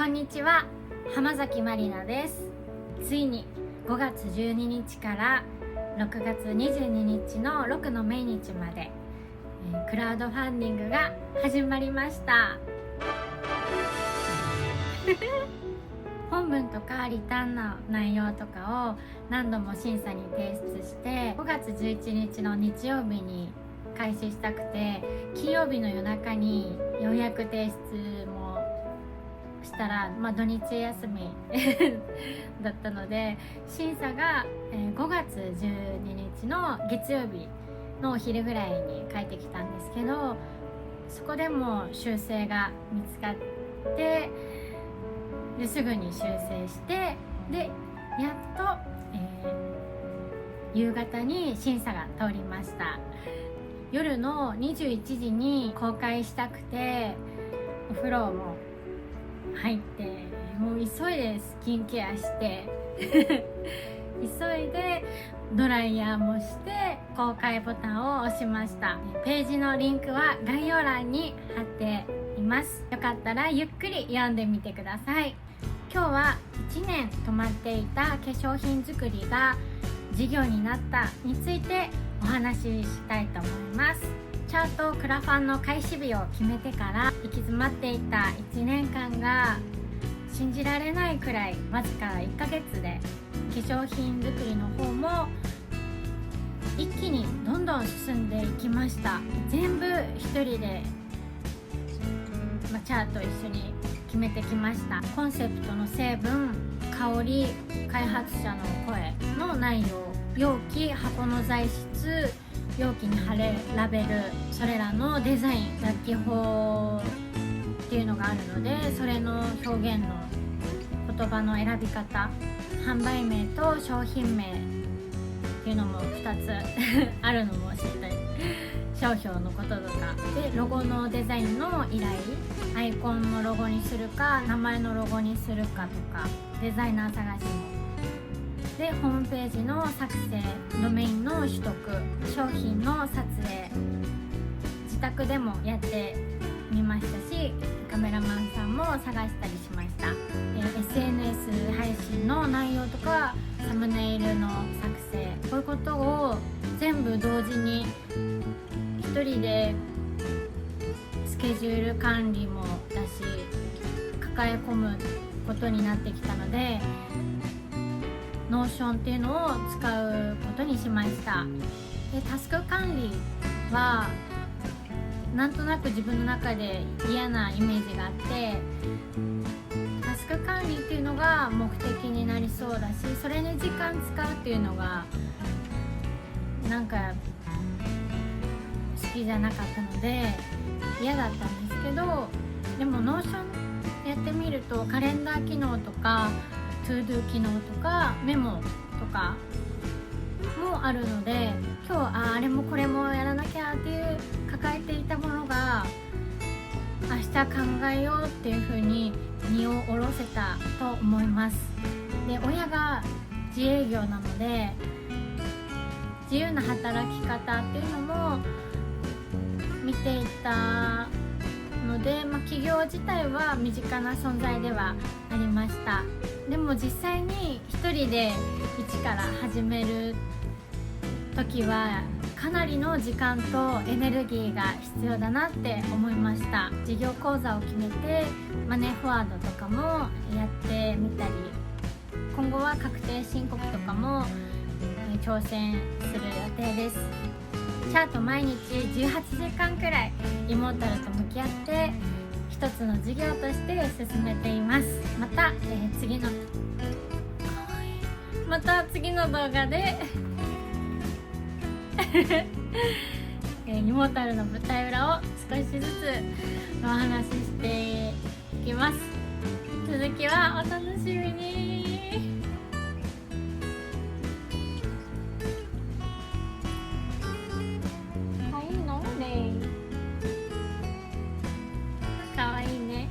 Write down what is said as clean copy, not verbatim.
こんにちは、浜崎まりなです。ついに5月12日から6月22日の6の命日まで、クラウドファンディングが始まりました本文とかリターンの内容とかを何度も審査に提出して5月11日の日曜日に開始したくて、金曜日の夜中にようやく提出もしたら、土日休みだったので、審査が5月12日の月曜日のお昼ぐらいに帰ってきたんですけど、そこでも修正が見つかってですぐに修正して、でやっと、夕方に審査が通りました。夜の21時に公開したくて、お風呂も入ってもう急いでスキンケアして急いでドライヤーもして公開ボタンを押しました。ページのリンクは概要欄に貼っています。よかったらゆっくり読んでみてください。今日は1年止まっていた化粧品作りが事業になったについてお話ししたいと思います。チャートクラファンの開始日を決めてから行き詰まっていた1年間が信じられないくらいわずか1ヶ月で化粧品作りの方も一気にどんどん進んでいきました。全部一人で、チャート一緒に決めてきました。コンセプトの成分、香り、開発者の声の内容、容器、箱の材質、容器に貼れるラベル、それらのデザイン、楽器法っていうのがあるので、それの表現の言葉の選び方、販売名と商品名っていうのも2つあるのも知ったり、商標のこととかで、ロゴのデザインの依頼、アイコンのロゴにするか名前のロゴにするかとか、デザイナー探しもで、ホームページの作成、ドメインの取得、商品の撮影、自宅でもやってみましたし、カメラマンさんも探したりしました。SNS 配信の内容とか、サムネイルの作成、こういうことを全部同時に一人でスケジュール管理もだし抱え込むことになってきたので、ノーションっていうのを使うことにしました。で、タスク管理はなんとなく自分の中で嫌なイメージがあって、タスク管理っていうのが目的になりそうだし、それに時間使うっていうのがなんか好きじゃなかったので嫌だったんですけど、でもノーションやってみるとカレンダー機能とかトゥードゥ機能とかメモとかもあるので、今日あれもこれもやらなきゃっていう抱えていたものが明日考えようっていう風に身を下ろせたと思います。で、親が自営業なので自由な働き方っていうのも見ていたので、企業自体は身近な存在ではありました。でも実際に一人で一から始める時はかなりの時間とエネルギーが必要だなって思いました。事業講座を決めてマネーフォワードとかもやってみたり、今後は確定申告とかも挑戦する予定です。チャート毎日18時間くらいイモータルと向き合って一つの事業として進めています。また次の動画でイモータルの舞台裏を少しずつお話ししていきます。続きはお楽しみに。かわいいね